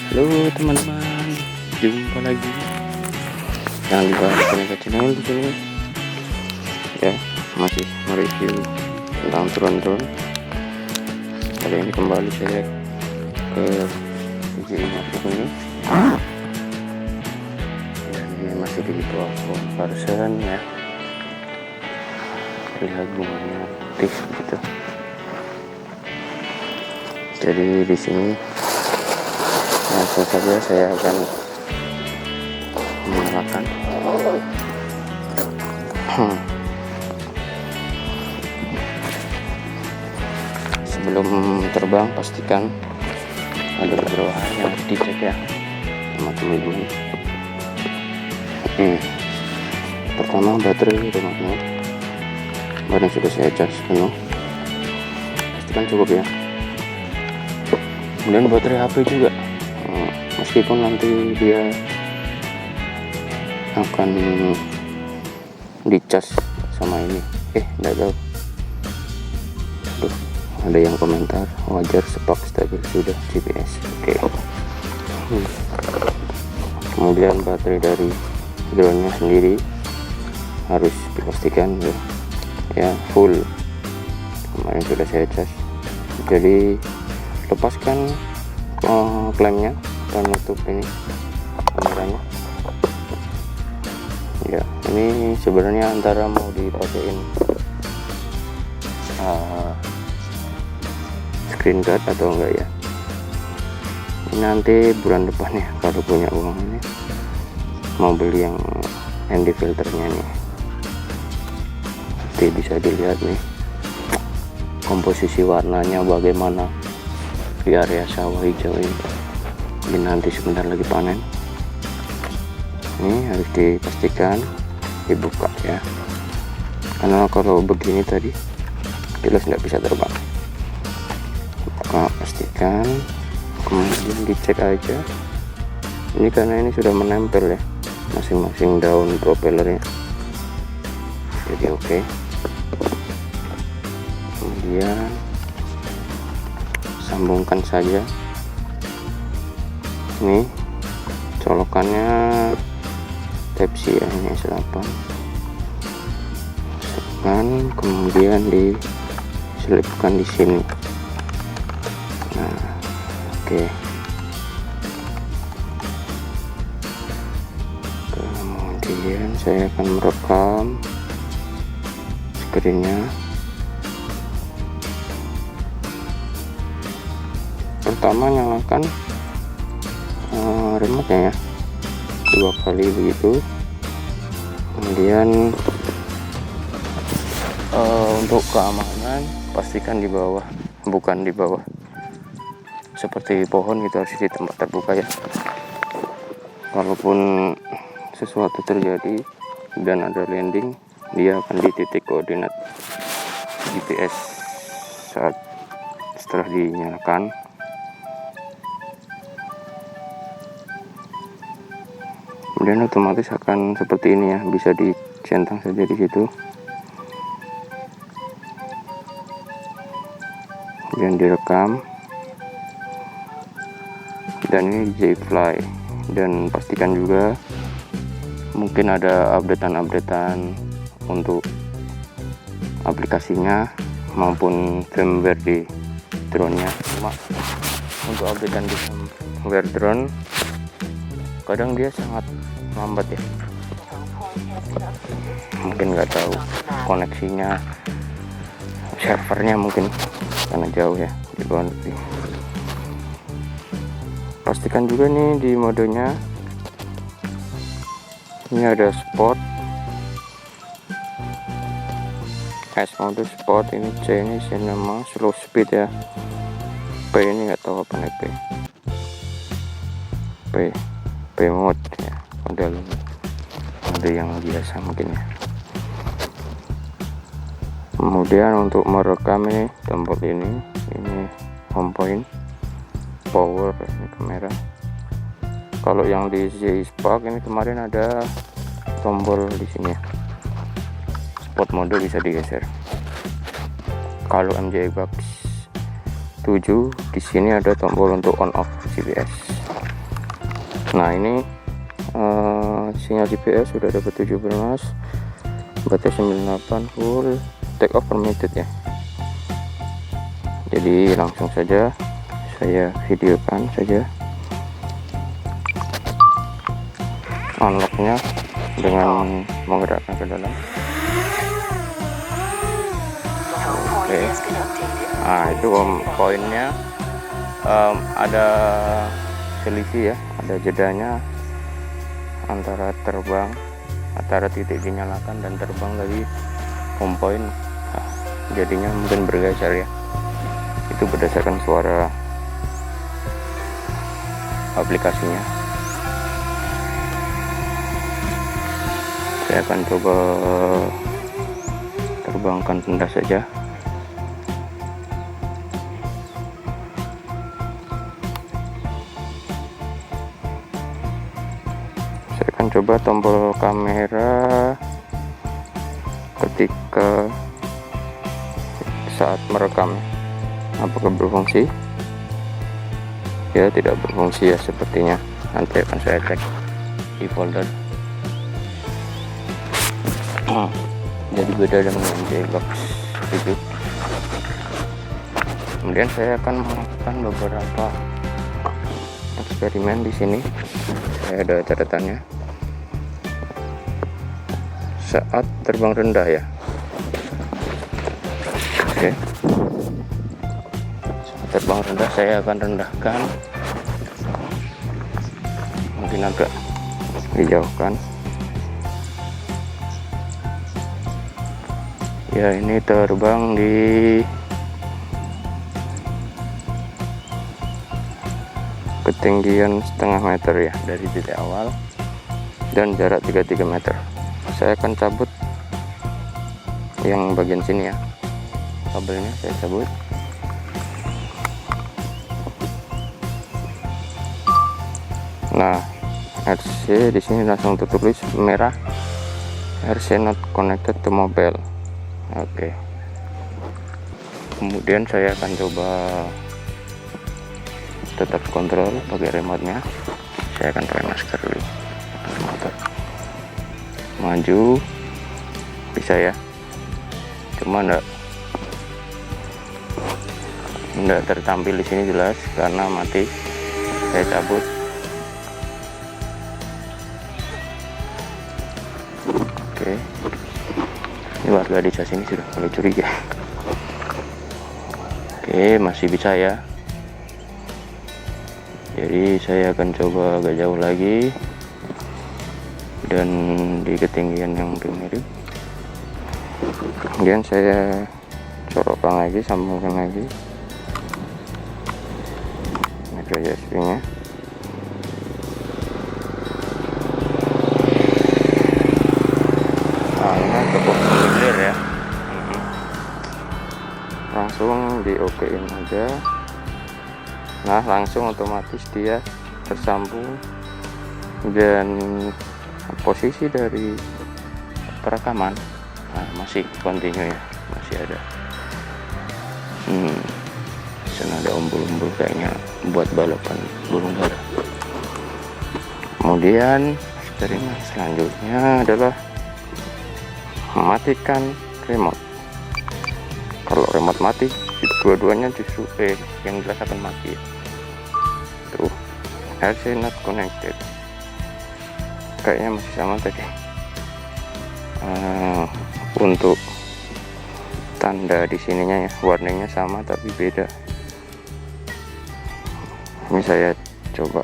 Halo teman-teman, jumpa lagi. Jangan lupa like channel di sini. Ya, masih mereview tentang drone. Kali ini kembali saya ke DJI ini. Dan ini masih di bawah version ya. Lihat bunganya aktif gitu. Jadi di sini langsung saja saya akan menyalakan. Sebelum terbang pastikan ada beberapa hal yang harus dicek ya sama teman-teman. Pertama baterai remote-nya, badan sudah saya charge penuh, pastikan cukup ya. Kemudian baterai HP juga, meskipun nanti dia akan dicas sama ini, enggak tahu. Aduh, ada yang komentar wajar spark stabil sudah GPS. Oke. Kemudian baterai dari drone-nya sendiri harus dipastikan ya full. Kemarin sudah saya cas. Jadi lepaskan klemnya dan nutup ini kameranya. Ya, ini sebenarnya antara mau dipakein screen guard atau enggak ya. Ini nanti bulan depan ya, kalau punya uang ini mau beli yang handy filternya nih. Nanti bisa dilihat nih komposisi warnanya bagaimana di area sawah hijau ini nanti sebentar lagi panen. Ini harus dipastikan dibuka ya, karena kalau begini tadi jelas nggak bisa terbang. Buka, pastikan, kemudian dicek aja ini, karena ini sudah menempel ya masing-masing daun propellernya, jadi oke. Kemudian sambungkan saja. Ini colokannya type C ya, ini S8. Masukkan, kemudian diselipkan di sini. Nah, oke. Kemudian saya akan merekam screennya. Pertama nyalakan remote-nya ya, 2 kali begitu. Kemudian untuk keamanan pastikan di bawah, bukan di bawah seperti pohon gitu, harus di tempat terbuka ya. Kalaupun sesuatu terjadi dan ada landing, dia akan di titik koordinat GPS saat setelah dinyalakan. Kemudian otomatis akan seperti ini ya, bisa dicentang saja di situ. Kemudian direkam. Dan ini DJI Fly, dan pastikan juga mungkin ada updatean untuk aplikasinya maupun firmware di drone-nya. Cuma untuk updatean di firmware drone kadang dia sangat lambat ya, mungkin nggak tahu koneksinya, servernya mungkin karena jauh ya di luar negeri. Pastikan juga nih di modenya ini ada sport, S mode sport, ini C ini nama slow speed ya, P ini nggak tahu apa nih, P mode ya, mode yang biasa mungkin ya. Kemudian untuk merekam ini tombol ini home point, power, ini kamera. Kalau yang di DJI Spark ini kemarin ada tombol di sini ya, sport mode bisa digeser. Kalau MJI Box 7 di sini ada tombol untuk on off GPS. Nah ini sinyal GPS sudah dapat 17, baterai 98, full, take off permitted ya. Jadi langsung saja saya videokan saja unlocknya dengan menggerakkan ke dalam. Oke. Nah itu poinnya ada selisih ya, ada jedanya antara terbang, antara titik dinyalakan dan terbang dari home point. Nah, jadinya mungkin bergeser ya, itu berdasarkan suara aplikasinya. Saya akan coba terbangkan rendah saja. Saya akan coba tombol kamera ketika saat merekam. Apakah berfungsi? Ya, tidak berfungsi ya sepertinya. Nanti akan saya cek di folder. Jadi beda dengan J-Box itu. Kemudian saya akan melakukan beberapa eksperimen di sini. Saya ada catatannya. Saat terbang rendah ya. Oke. Saat terbang rendah saya akan rendahkan. Mungkin agak dijauhkan. Ya, ini terbang di ketinggian setengah meter ya dari titik awal dan jarak 33 meter. Saya akan cabut yang bagian sini ya, kabelnya saya cabut. Nah, RC di sini langsung tertulis merah, RC not connected to mobile. Oke. Kemudian saya akan coba tetap kontrol pakai remote-nya. Saya akan pakai masker dulu. Maju, bisa ya. Cuma enggak tertampil di sini jelas karena mati. Saya cabut. Oke. Ini warga desa sini sudah mulai curiga. Oke, masih bisa ya. Jadi saya akan coba agak jauh lagi dan di ketinggian yang mirip. Kemudian saya corokkan lagi, sambungkan lagi micro USB-nya. Nah, ini cukup clear ya. Langsung di OK-in aja. Nah, langsung otomatis dia tersambung dan posisi dari perekaman masih continue ya, masih ada. Sana ada umbul-umbul kayaknya buat balapan burung dara. Kemudian eksperimen selanjutnya adalah mematikan remote. Kalau remote mati, dua-duanya justru yang jelas akan mati ya. Tuh, RC not connected. Kayaknya masih sama tadi. Untuk tanda di sininya ya, warningnya sama tapi beda. Ini saya coba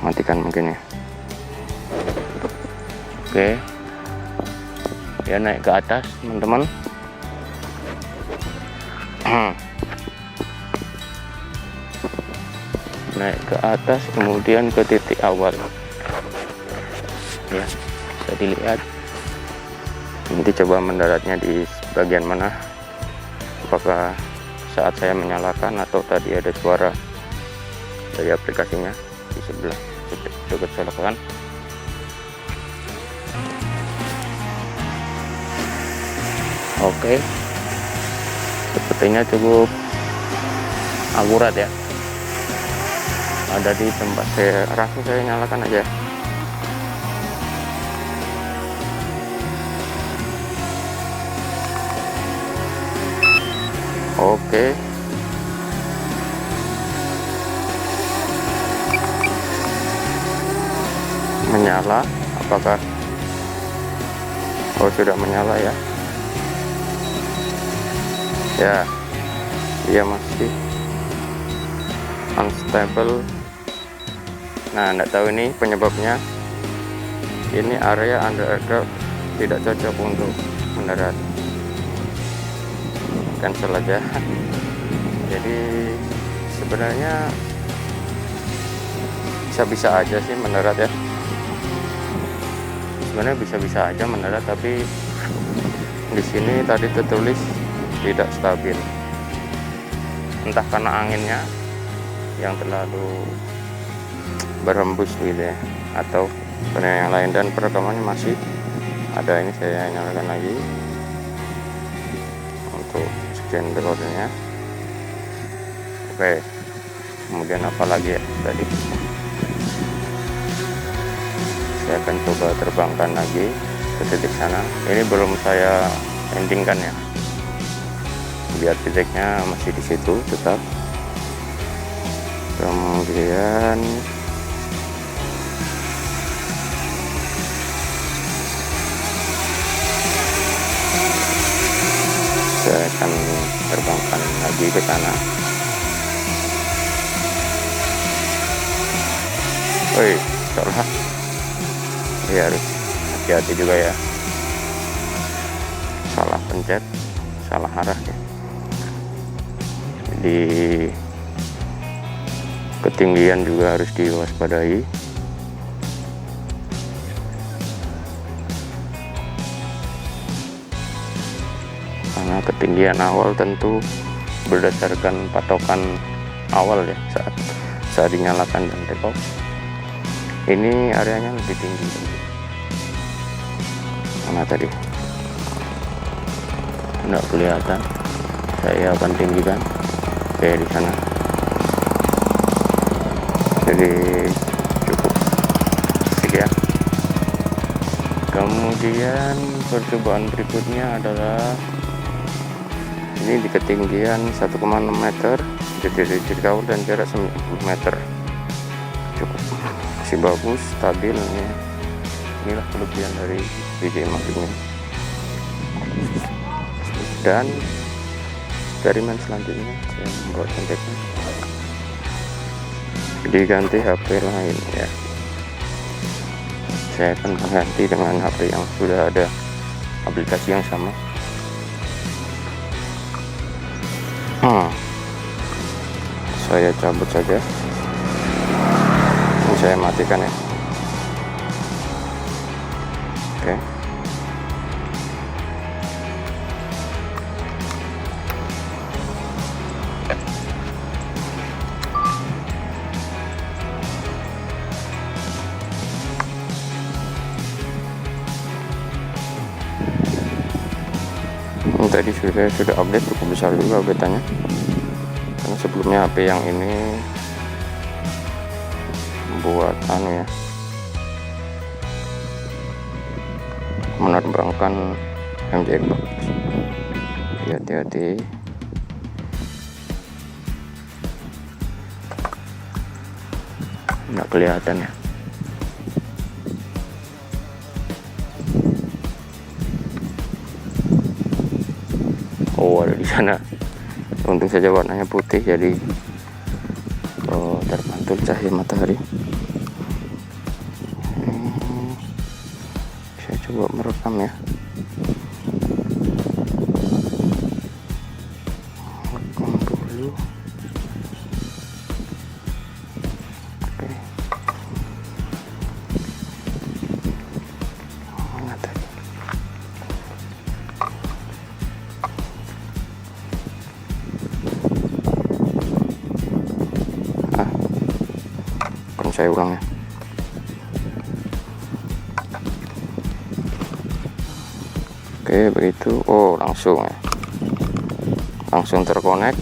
matikan mungkin ya. Oke. Ya, naik ke atas teman-teman. Naik ke atas kemudian ke titik awal ya, bisa dilihat. Nanti coba mendaratnya di bagian mana, apakah saat saya menyalakan atau tadi ada suara dari aplikasinya di sebelah dekat selokan. Oke, sepertinya cukup akurat ya. ada di tempat saya, langsung saya nyalakan aja. Oke, menyala. Apakah sudah menyala ya? Ya, dia masih unstable. Nah, enggak tahu ini penyebabnya. Ini area under aircraft tidak cocok untuk mendarat. Cancel aja. Jadi sebenarnya bisa-bisa aja sih mendarat ya. Sebenarnya bisa-bisa aja mendarat, tapi di sini tadi tertulis tidak stabil. Entah karena anginnya yang terlalu berhembus gitu ya, atau karena yang lain. Dan perekamannya masih ada. Ini saya nyalakan lagi untuk scan recordnya. Oke, kemudian apa lagi ya tadi, saya akan coba terbangkan lagi ke titik sana. Ini belum saya endingkan ya, biar titiknya masih di situ tetap. Kemudian saya akan terbangkan lagi ke sana. Woi, salah. Ya, harus hati-hati juga ya. Salah pencet, salah arah ya. Di ketinggian juga harus diwaspadai. Karena ketinggian awal tentu berdasarkan patokan awal ya, saat dinyalakan dan take off. Ini areanya lebih tinggi. Mana tadi? Enggak kelihatan. Saya akan tinggikan. Oke, di sana. Jadi cukup sekian. Kemudian percobaan berikutnya adalah ini di ketinggian 1,6 meter, jadi kawal dan jarak 90 meter. Cukup masih bagus, stabil ya. Inilah kelebihan dari DJI Mavic ini. Dan eksperimen selanjutnya saya membawa conteknya diganti HP lain ya. Saya akan mengganti dengan HP yang sudah ada aplikasi yang sama. Saya cabut saja. Ini saya matikan ya. Oke. Tadi sudah update, cukup besar juga update-nya. Karena sebelumnya HP yang ini buat ya, menerbangkan MJX Box. Hati-hati. Nggak kelihatan ya. Oh, ada di sana. Untung saja warnanya putih, jadi terpantul cahaya matahari. Saya coba merekam ya. Rekam dulu. Oke. Mana tadi? Saya ulang ya. Oke, begitu. Oh, langsung ya, langsung terkonek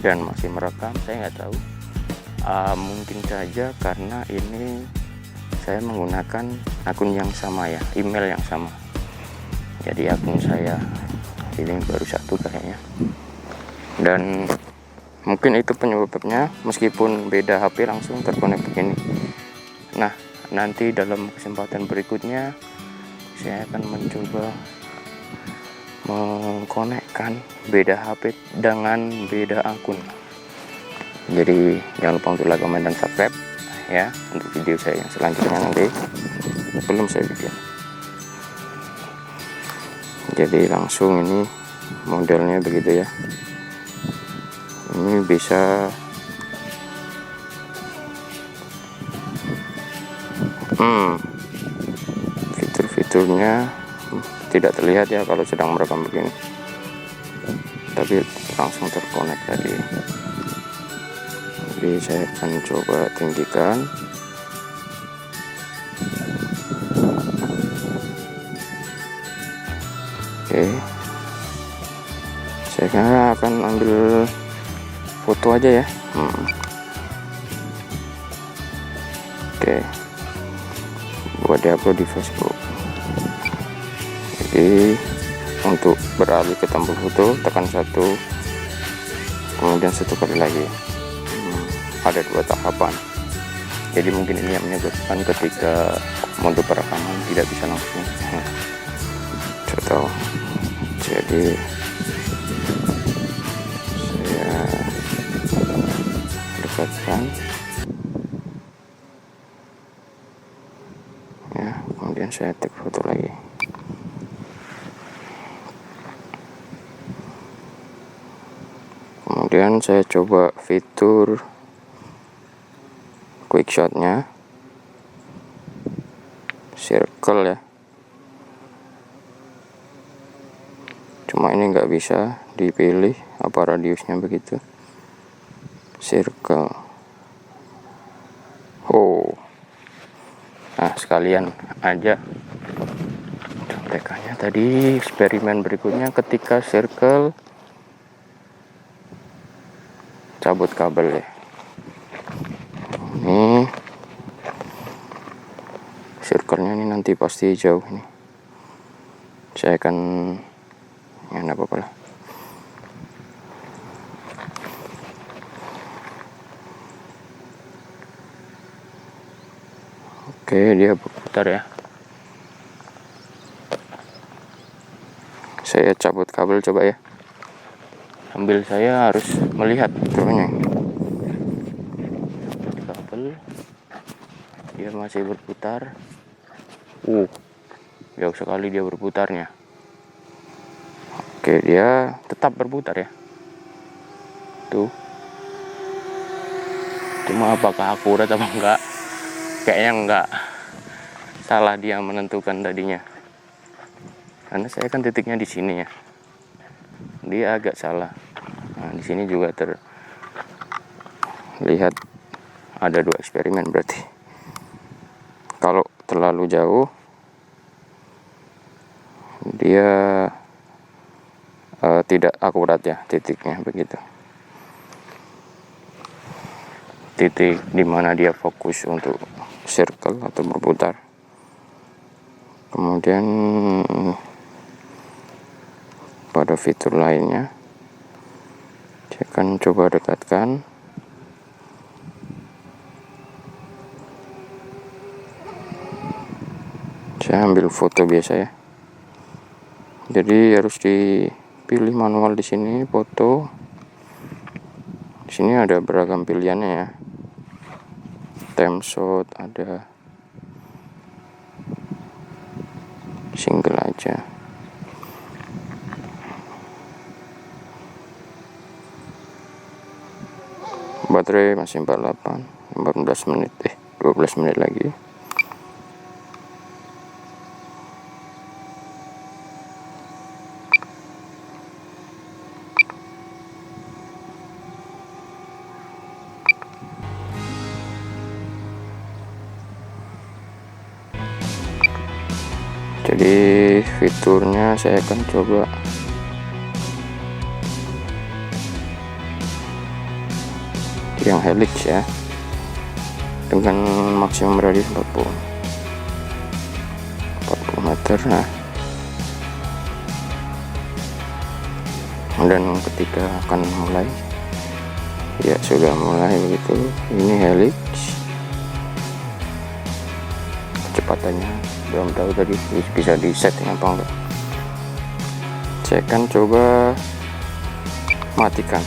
dan masih merekam. Saya nggak tahu Mungkin saja karena ini saya menggunakan akun yang sama ya, email yang sama. Jadi akun saya ini baru satu kayaknya, dan mungkin itu penyebabnya meskipun beda HP langsung terkonek begini. Nah, nanti dalam kesempatan berikutnya saya akan mencoba mengkonekkan beda HP dengan beda akun. Jadi jangan lupa untuk like, komen, dan subscribe ya untuk video saya yang selanjutnya nanti belum saya bikin. Jadi langsung ini modelnya begitu ya. Ini bisa fitur-fiturnya tidak terlihat ya kalau sedang merekam begini, tapi langsung terkonek tadi. Jadi saya akan coba tinggikan. Oke, saya akan ambil foto aja ya. Oke, buat diupload di Facebook. Jadi untuk beralih ke tampil foto tekan 1, kemudian 1 kali lagi. Ada 2 tahapan. Jadi mungkin ini yang menyebabkan ketika mode perekaman tidak bisa langsung. Contoh. Jadi saya dekatkan ya, kemudian saya take foto lagi. Kemudian saya coba fitur quick shotnya, circle ya, cuma ini nggak bisa dipilih apa radiusnya begitu. Circle. Nah sekalian aja contekannya tadi. Eksperimen berikutnya ketika circle, cabut kabel ya. Ini circle-nya ini nanti pasti jauh ini. Saya akan ya enggak apa-apa lah. Oke, dia berputar ya. Saya cabut kabel coba ya. Sambil saya harus melihat turunnya. Kabel dia masih berputar. Jauh sekali dia berputarnya. Oke, dia tetap berputar ya. Tuh. Cuma apakah akurat apa enggak? Kayaknya enggak. Salah dia menentukan tadinya. Karena saya kan titiknya di sini ya. Dia agak salah. Nah, di sini juga terlihat ada 2 eksperimen berarti. Kalau terlalu jauh dia tidak akurat ya titiknya begitu. Titik dimana dia fokus untuk circle atau berputar. Kemudian pada fitur lainnya saya akan coba dekatkan. Saya ambil foto biasa ya. Jadi harus dipilih manual di sini foto. Di sini ada beragam pilihannya ya. Time shot ada, single aja. Baterai masih 48, 14 menit 12 menit lagi. Jadi fiturnya saya akan coba yang helix ya. dengan maksimum radius 40 meter. Nah, dan ketika akan mulai, ya sudah mulai begitu. Ini helix, kecepatannya belum tahu tadi bisa di setting apa enggak. Saya akan coba matikan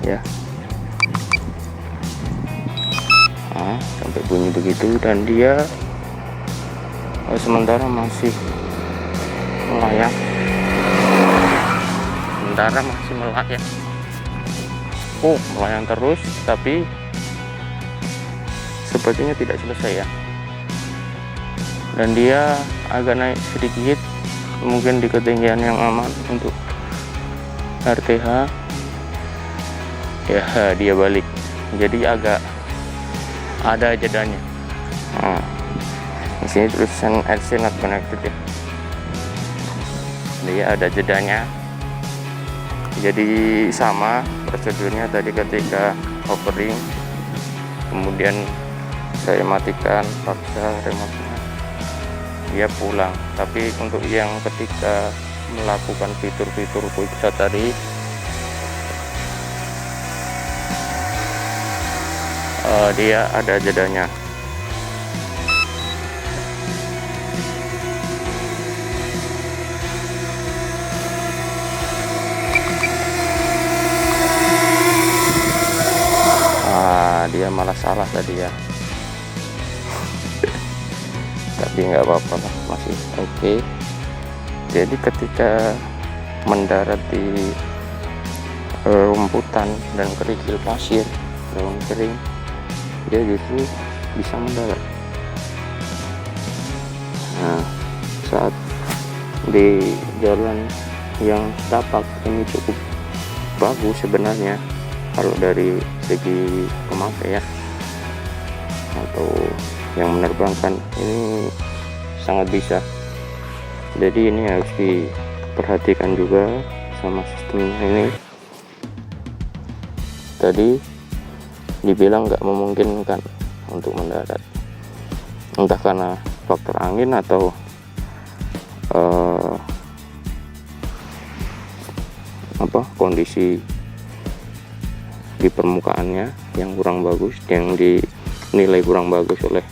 ya. Nah, sampai bunyi begitu, dan dia sementara masih melayang. Melayang terus, tapi sepertinya tidak selesai ya. Dan dia agak naik sedikit, mungkin di ketinggian yang aman untuk RTH. Ya, dia balik, jadi agak ada jedanya. Nah, di sini tulisan RC not connected ya. Dia ada jedanya. Jadi sama prosedurnya tadi ketika hovering, kemudian saya matikan paksa remote-nya, dia pulang. Tapi untuk yang ketika melakukan fitur-fitur quick start tadi, dia ada jedanya. Dia malah salah tadi ya. Tapi nggak apa-apa lah, masih oke. Jadi ketika mendarat di rumputan dan kerikil pasir, daun kering, dia justru bisa mendarat. Nah, saat di jalan yang setapak ini cukup bagus sebenarnya kalau dari segi pemakai ya, atau yang menerbangkan, ini sangat bisa. Jadi ini harus diperhatikan juga sama sistemnya. Ini tadi dibilang nggak memungkinkan untuk mendarat, entah karena faktor angin atau kondisi di permukaannya yang kurang bagus, yang dinilai kurang bagus oleh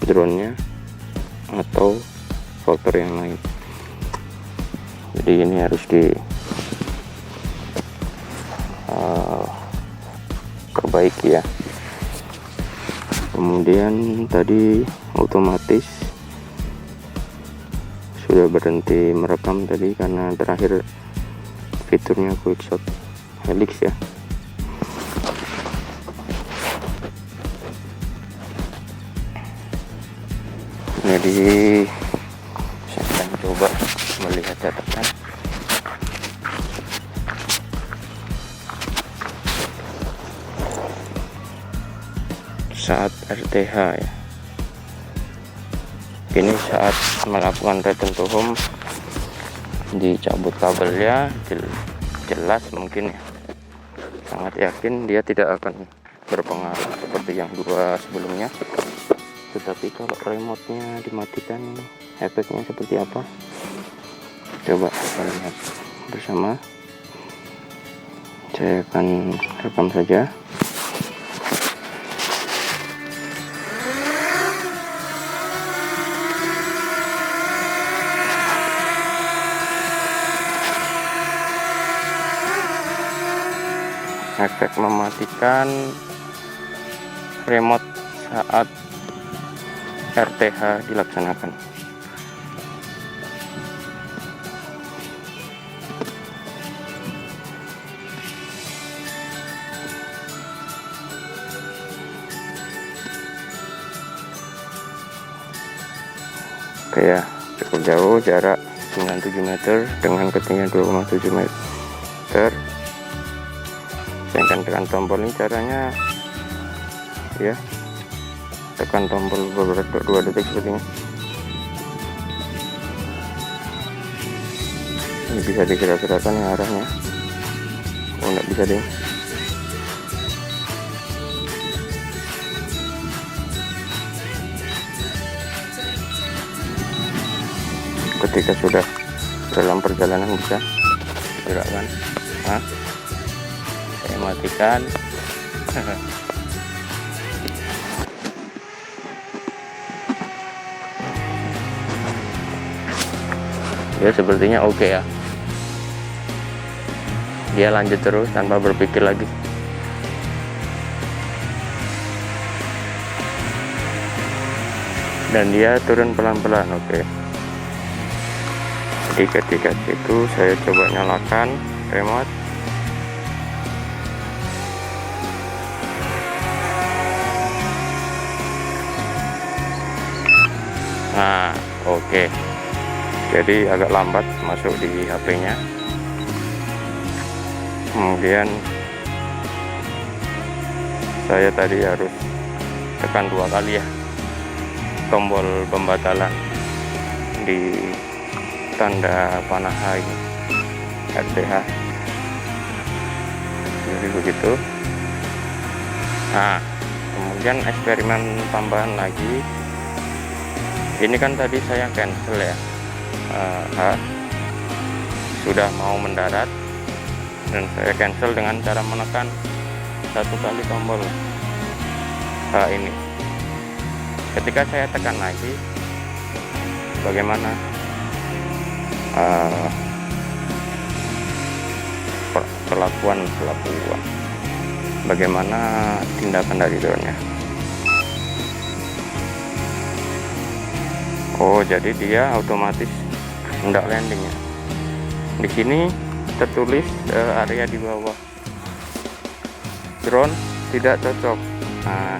drone-nya, atau faktor yang lain. Jadi ini harus perbaiki ya. Kemudian tadi otomatis sudah berhenti merekam tadi karena terakhir fiturnya quick shot helix ya. Jadi saya akan coba melihat catatan. Saat RTH ya, ini saat melakukan return to home, dicabut kabelnya, jelas mungkin ya, sangat yakin dia tidak akan berpengaruh seperti yang dua sebelumnya. Tetapi kalau remote-nya dimatikan, efeknya seperti apa? Coba kita lihat bersama. Saya akan rekam saja. Efek mematikan remote saat RTH dilaksanakan. Oke ya, cukup jauh, jarak 97 meter dengan ketinggian 2,7 meter. Saya akan tekan tombol ini, caranya ya, tekan tombol beberapa 2 detik sepertinya. Ini bisa digerak-gerakan ya arahnya. Oh, enggak bisa deh. ketika sudah dalam perjalanan bisa gerakkan. Nah, saya matikan. Ya sepertinya oke ya, dia lanjut terus tanpa berpikir lagi. Dan dia turun pelan-pelan. Oke. Jadi ketika itu saya coba nyalakan remote. Nah, oke. Jadi agak lambat masuk di HP-nya. Kemudian saya tadi harus tekan 2 kali ya tombol pembatalan di tanda panah ini RTH. Jadi begitu. Nah, kemudian eksperimen tambahan lagi. Ini kan tadi saya cancel ya, sudah mau mendarat, dan saya cancel dengan cara menekan 1 kali tombol ini. Ketika saya tekan lagi, bagaimana perlakuan bagaimana tindakan dari drone-nya. Oh, jadi dia otomatis hendak landing ya. Di sini tertulis area di bawah drone tidak cocok. Nah,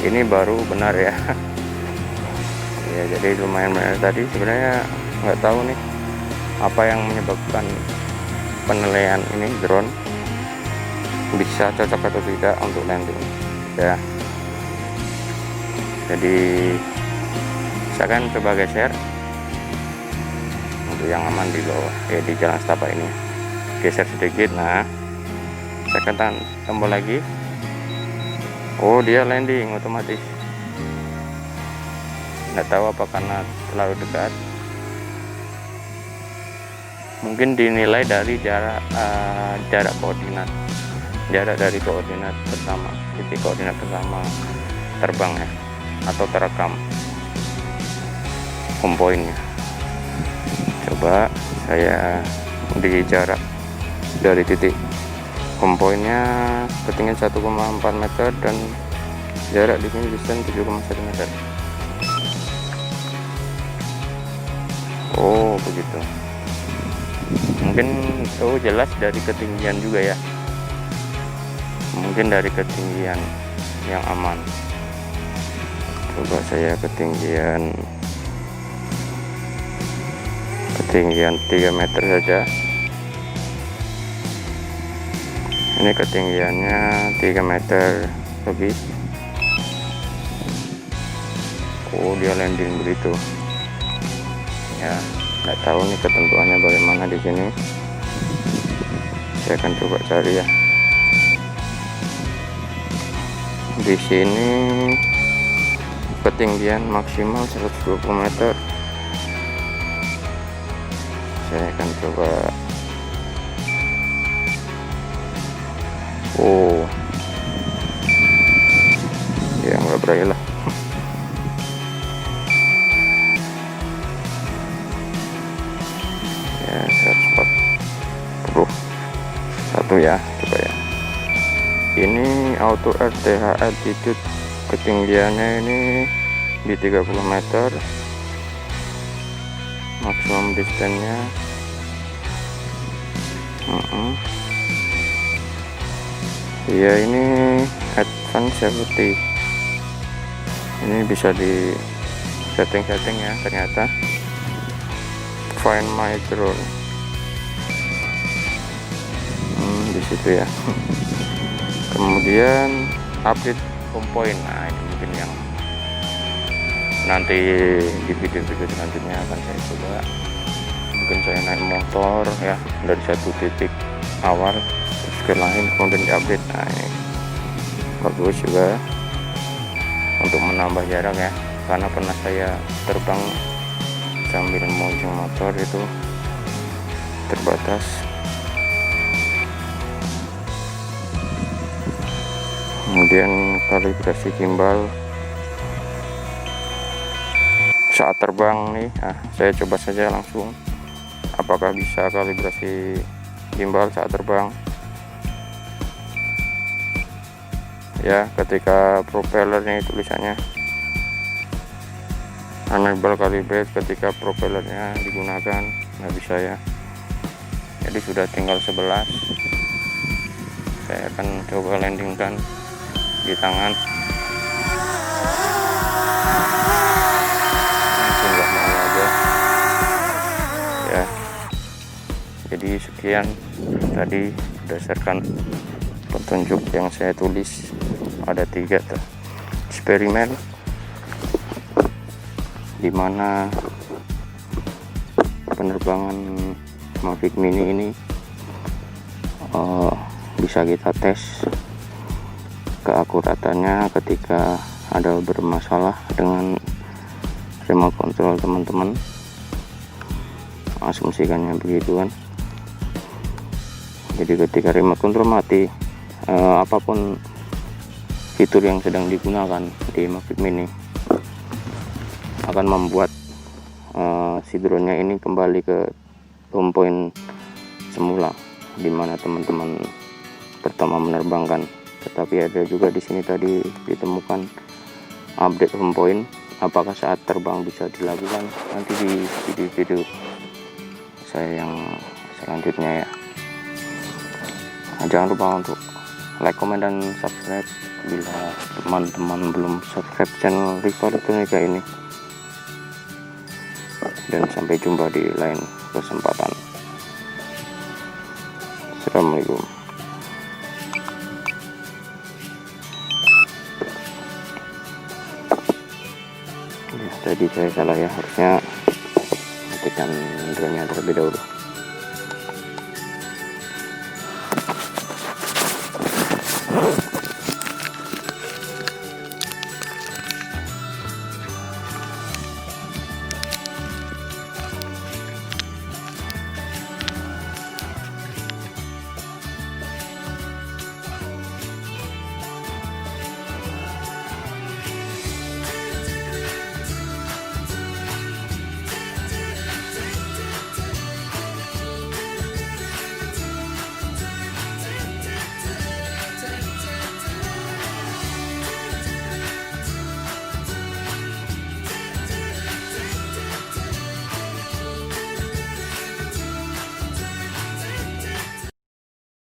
ini baru benar ya. Ya, jadi lumayan benar. Tadi sebenarnya nggak tahu nih apa yang menyebabkan penilaian ini drone bisa cocok atau tidak untuk landing ya. Jadi saya akan coba geser untuk yang aman di bawah di jalan setapak ini, geser sedikit. Nah, saya tekan tombol lagi. Oh, dia landing otomatis. Nggak tahu apa karena terlalu dekat, mungkin dinilai dari jarak koordinat, jarak dari koordinat pertama, titik koordinat pertama terbang ya, atau terekam home point-nya. Coba saya di jarak dari titik home point-nya ketinggian 1,4 meter dan jarak di sini distance 7,1 meter. Oh, begitu. Mungkin jelas dari ketinggian juga ya. Mungkin dari ketinggian yang aman. Coba saya ketinggian 3 meter saja. Ini ketinggiannya 3 meter lebih. Oh, dia landing begitu ya. Nggak tahu nih ketentuannya bagaimana di sini. Saya akan coba cari ya. Di sini ketinggian maksimal 120 meter. Saya akan coba. Oh ya, nggak berani lah. Ya, 141 ya, coba ya. Ini auto RTH altitude, ketinggiannya ini di 30 meter, maksimum distance-nya ya. Ini advance safety, ini bisa di setting ya. Ternyata find my drone di situ ya. Kemudian update home point. Nah, ini mungkin yang nanti di video-video selanjutnya akan saya coba. Mungkin saya naik motor ya dari satu titik awal terus ke lain kemudian diupdate. Nah, ini bagus juga untuk menambah jarak ya, karena pernah saya terbang sambil memancing motor itu terbatas. Kemudian kalibrasi gimbal saat terbang nih. Saya coba saja langsung apakah bisa kalibrasi gimbal saat terbang ya. Ketika propellernya tulisannya enable calibrate, ketika propellernya digunakan nggak bisa ya. Jadi sudah tinggal 11. Saya akan coba landingkan di tangan. Nggak mau aja ya. Jadi sekian tadi berdasarkan petunjuk yang saya tulis. Ada 3 eksperimen dimana penerbangan Mavic Mini ini bisa kita tes keakuratannya ketika ada bermasalah dengan remote control teman-teman. Asumsikannya begitu kan. Jadi ketika remote control mati, apapun fitur yang sedang digunakan di Mavic Mini akan membuat si drone-nya ini kembali ke home point semula dimana teman-teman pertama menerbangkan. Tetapi ada juga di sini tadi ditemukan update home point. Apakah saat terbang bisa dilakukan nanti di video-video saya yang selanjutnya ya. Jangan lupa untuk like, comment, dan subscribe bila teman-teman belum subscribe channel Riva Elektronika ini. Dan sampai jumpa di lain kesempatan. Assalamualaikum. Ya, tadi saya salah ya, harusnya matikan drone-nya terlebih dahulu.